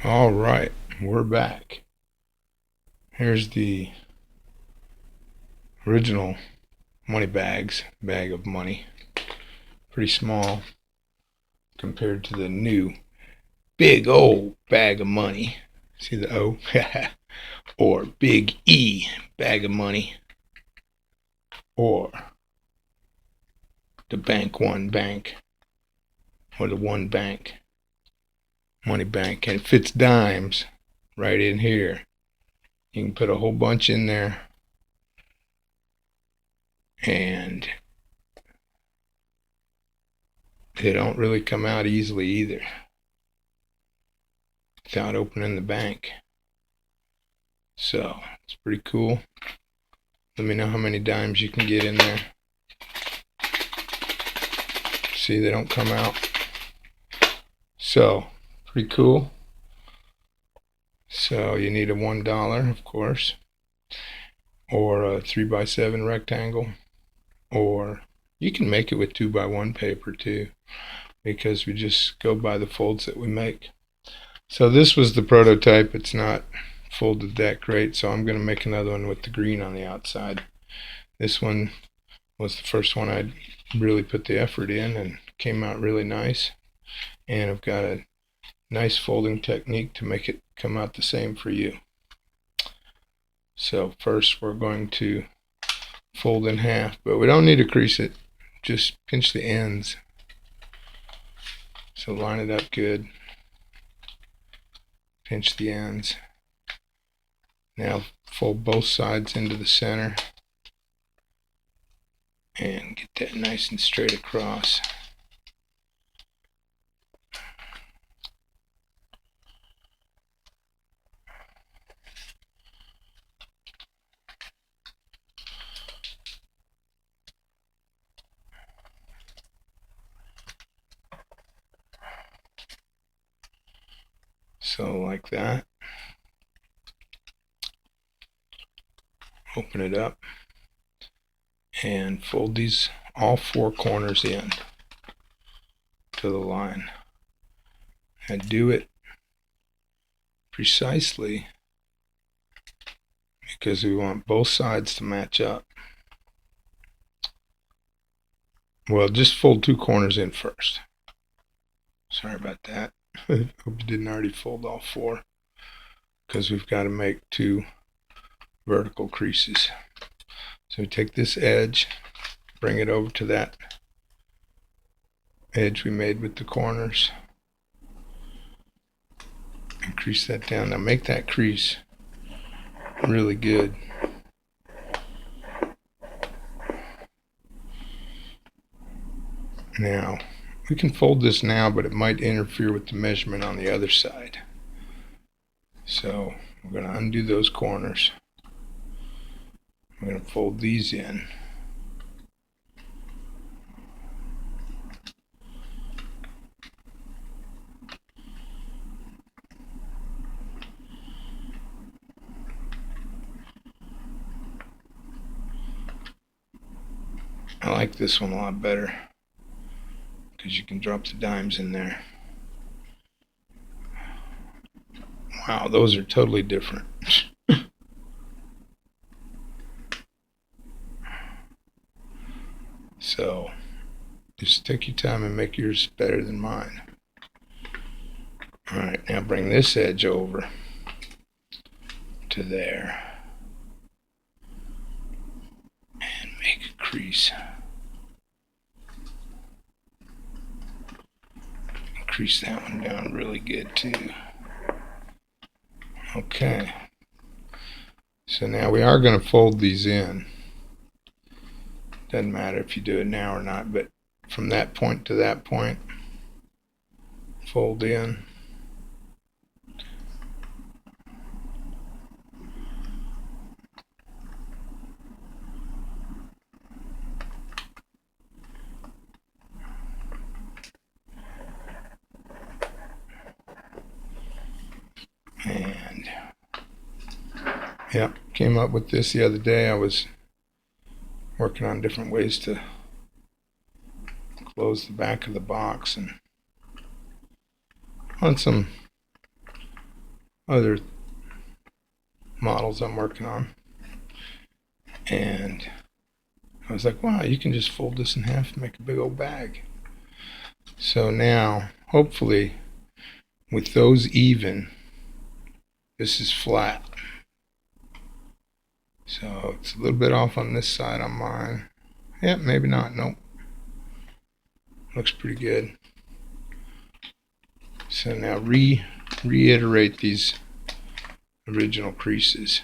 All right, we're back. Here's the original money bag of money. Pretty small compared to the new big old bag of money. See the O? Or Big E bag of money. Or the Bank One Bank. Or the One Bank. Money Bank. And it fits dimes right in here. You can put a whole bunch in there. And they don't really come out easily either without opening the bank. So it's pretty cool. Let me know how many dimes you can get in there. See, they don't come out. So pretty cool. So you need a $1, of course, or a 3x7 rectangle, or you can make it with 2x1 paper too, because we just go by the folds that we make. So this was the prototype. It's not folded that great, so I'm going to make another one with the green on the outside. This one was the first one I'd really put the effort in and came out really nice. And I've got a nice folding technique to make it come out the same for you. So first we're going to fold in half, but we don't need to crease it, just pinch the ends. So line it up good, pinch the ends. Now fold both sides into the center and get that nice and straight across. So like that. Open it up and fold these all four corners in to the line. And do it precisely because we want both sides to match up. Well, just fold two corners in first. Sorry about that. Hope you didn't already fold all four, because we've got to make two vertical creases. So we take this edge, bring it over to that edge we made with the corners, and crease that down. Now make that crease really good. Now we can fold this now, but it might interfere with the measurement on the other side. So we're going to undo those corners. We're going to fold these in. I like this one a lot better because you can drop the dimes in there. Wow, those are totally different. So just take your time and make yours better than mine. Alright, now bring this edge over to there and make a crease. Crease that one down really good too. Okay, so now we are going to fold these in. Doesn't matter if you do it now or not, but from that point to that point, fold in. And yeah, came up with this the other day. I was working on different ways to close the back of the box and on some other models I'm working on. And I was like, wow, you can just fold this in half and make a big old bag. So now, hopefully, with those even, this is flat. So it's a little bit off on this side on mine. Yeah, maybe not. Nope. Looks pretty good. So now reiterate these original creases,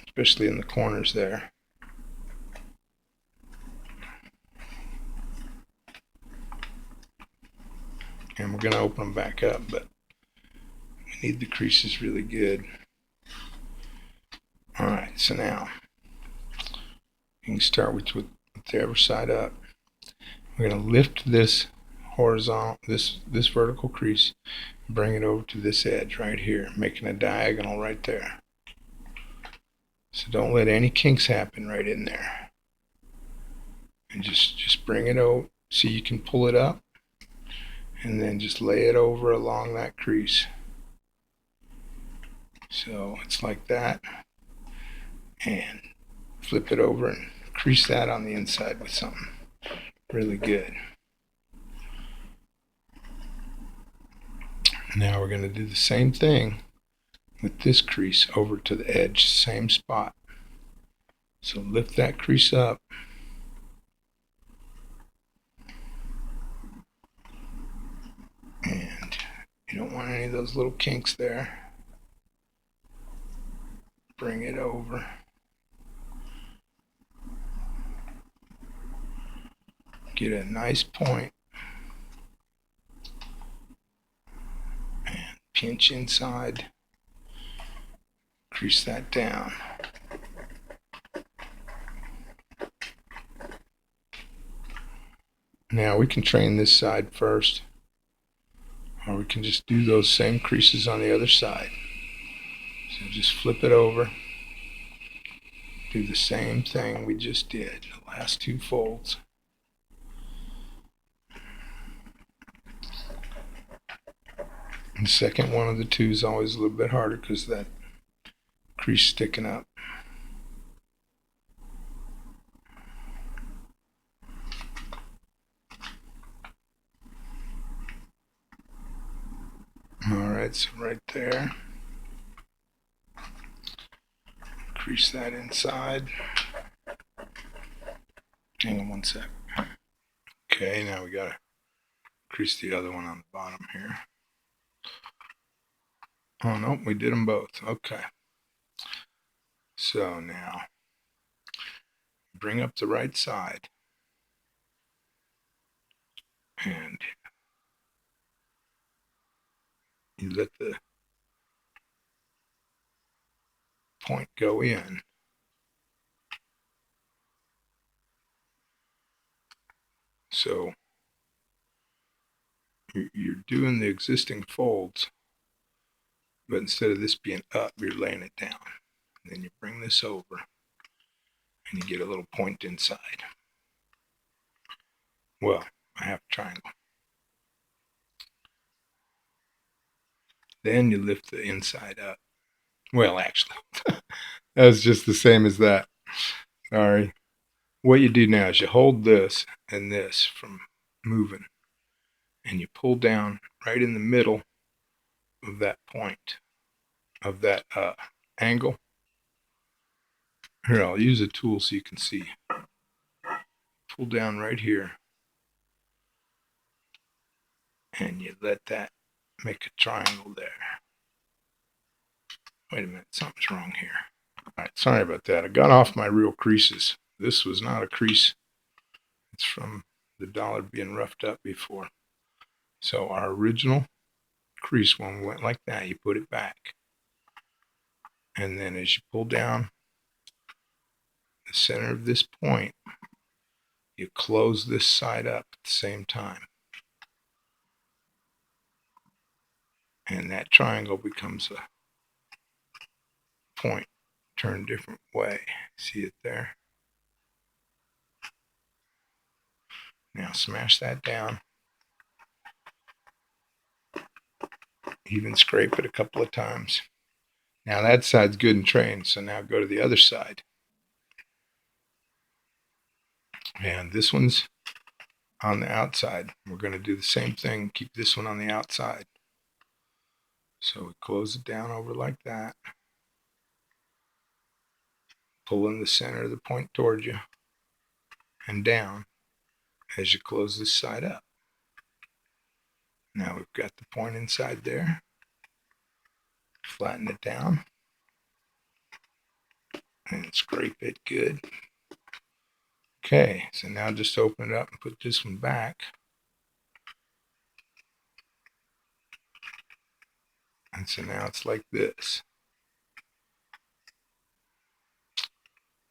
especially in the corners there. And we're going to open them back up, but we need the creases really good. Alright, so now you can start with the other side up. We're going to lift this horizontal, this vertical crease, bring it over to this edge right here, making a diagonal right there. So don't let any kinks happen right in there. And just bring it over so you can pull it up, and then just lay it over along that crease. So it's like that, and flip it over and crease that on the inside with something really good. Now we're going to do the same thing with this crease over to the edge, same spot. So lift that crease up, and you don't want any of those little kinks there. Bring it over. Get a nice point and pinch inside. Crease that down. Now we can train this side first, or we can just do those same creases on the other side. So just flip it over, do the same thing we just did, the last two folds. The second one of the two is always a little bit harder because that crease sticking up. Alright, so right there, crease that inside. Hang on one sec. Okay, now we gotta crease the other one on the bottom here. Oh no, we did them both. Okay. So now, bring up the right side, and you let the point go in. So you're doing the existing folds, but instead of this being up, you're laying it down. And then you bring this over, and you get a little point inside. Well, a half triangle. Then you lift the inside up. Well, actually, that's just the same as that. Sorry. What you do now is you hold this and this from moving, and you pull down right in the middle of that point, of that angle. Here, I'll use a tool so you can see. Pull down right here, and you let that make a triangle there. Wait a minute, something's wrong here. Alright, sorry about that. I got off my real creases. This was not a crease. It's from the dollar being roughed up before. So our original crease, when we went like that, you put it back. And then as you pull down the center of this point, you close this side up at the same time. And that triangle becomes a point turned a different way. See it there? Now smash that down. Even scrape it a couple of times. Now that side's good and trained, so now go to the other side. And this one's on the outside. We're going to do the same thing, keep this one on the outside. So we close it down over like that. Pull in the center of the point towards you and down as you close this side up. Now we've got the point inside there. Flatten it down and scrape it good. Okay, so now just open it up and put this one back. And so now it's like this.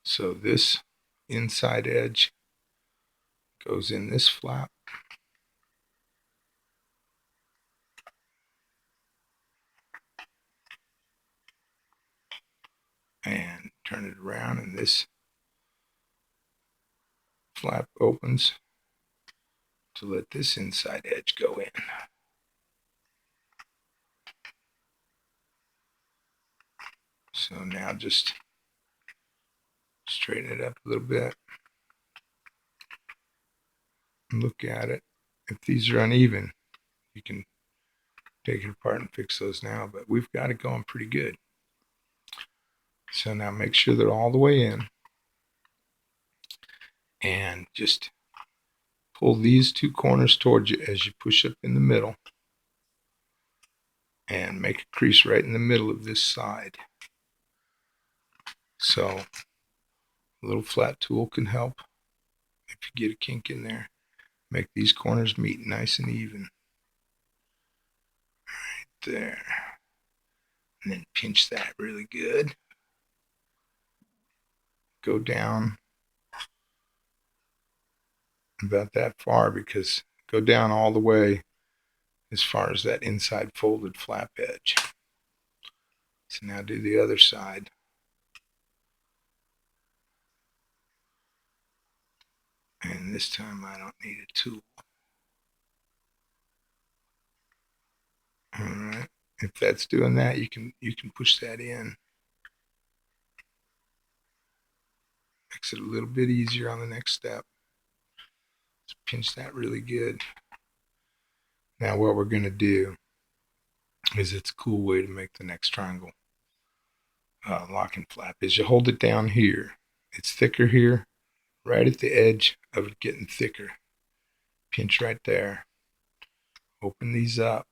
So this inside edge goes in this flap. And turn it around, and this flap opens to let this inside edge go in. So now just straighten it up a little bit. Look at it. If these are uneven, you can take it apart and fix those now, but we've got it going pretty good. So now make sure they're all the way in, and just pull these two corners towards you as you push up in the middle, and make a crease right in the middle of this side. So a little flat tool can help if you get a kink in there. Make these corners meet nice and even. Right there. And then pinch that really good. Go down about that far, because go down all the way as far as that inside folded flap edge. So now do the other side. And this time I don't need a tool. All right. If that's doing that, you can push that in. Makes it a little bit easier on the next step. Just pinch that really good. Now what we're going to do is, it's a cool way to make the next triangle locking flap, is you hold it down here. It's thicker here, right at the edge of it getting thicker. Pinch right there. Open these up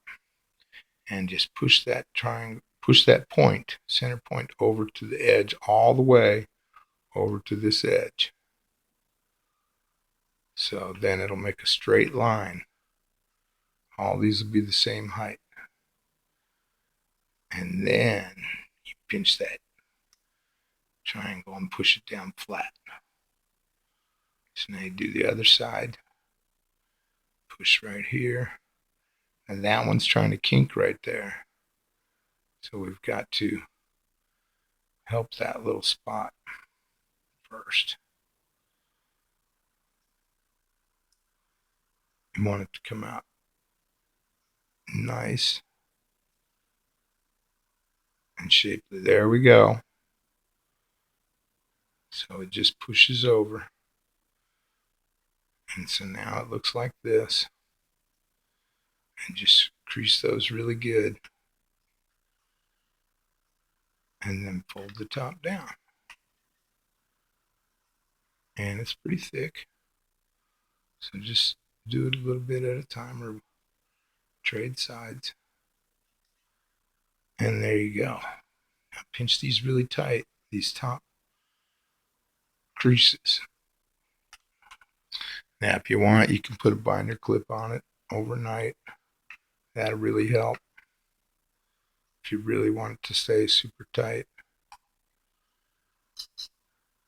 and just push that triangle, push that point, center point, over to the edge, all the way over to this edge. So then it'll make a straight line. All these will be the same height. And then you pinch that triangle and push it down flat. So now you do the other side. Push right here. And that one's trying to kink right there. So we've got to help that little spot first. You want it to come out nice and shapely. There we go. So it just pushes over. And so now it looks like this. And just crease those really good. And then fold the top down. And it's pretty thick. So just do it a little bit at a time, or trade sides. And there you go. Now pinch these really tight, these top creases. Now if you want, you can put a binder clip on it overnight. That'll really help if you really want it to stay super tight.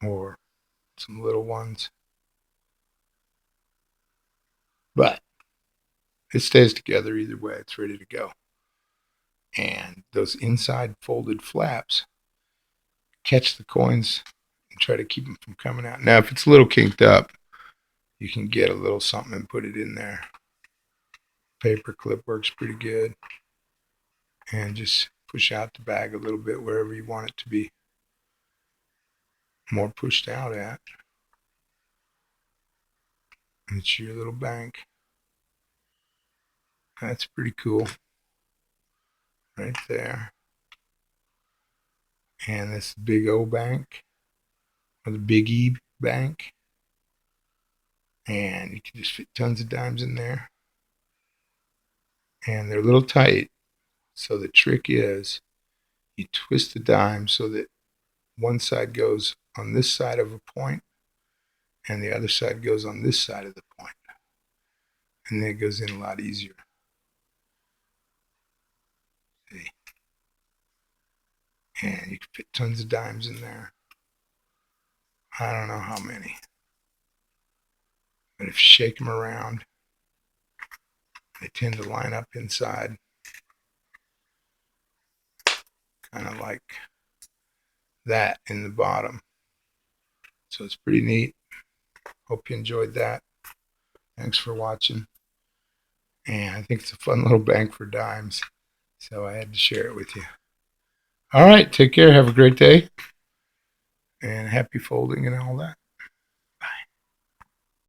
Or some little ones. But it stays together either way. It's ready to go. And those inside folded flaps catch the coins and try to keep them from coming out. Now if it's a little kinked up, you can get a little something and put it in there. Paper clip works pretty good. and just push out the bag a little bit wherever you want it to be more pushed out at. It's your little bank. That's pretty cool right there. And this big O bank, or the BiggiE bank. And you can just fit tons of dimes in there. And they're a little tight. So the trick is you twist the dime so that one side goes on this side of a point and the other side goes on this side of the point. And then it goes in a lot easier. See? And you can fit tons of dimes in there. I don't know how many. But if you shake them around, they tend to line up inside. Kind of like that in the bottom. So it's pretty neat. Hope you enjoyed that. Thanks for watching. And I think it's a fun little bank for dimes. So I had to share it with you. All right. Take care. Have a great day. And happy folding and all that.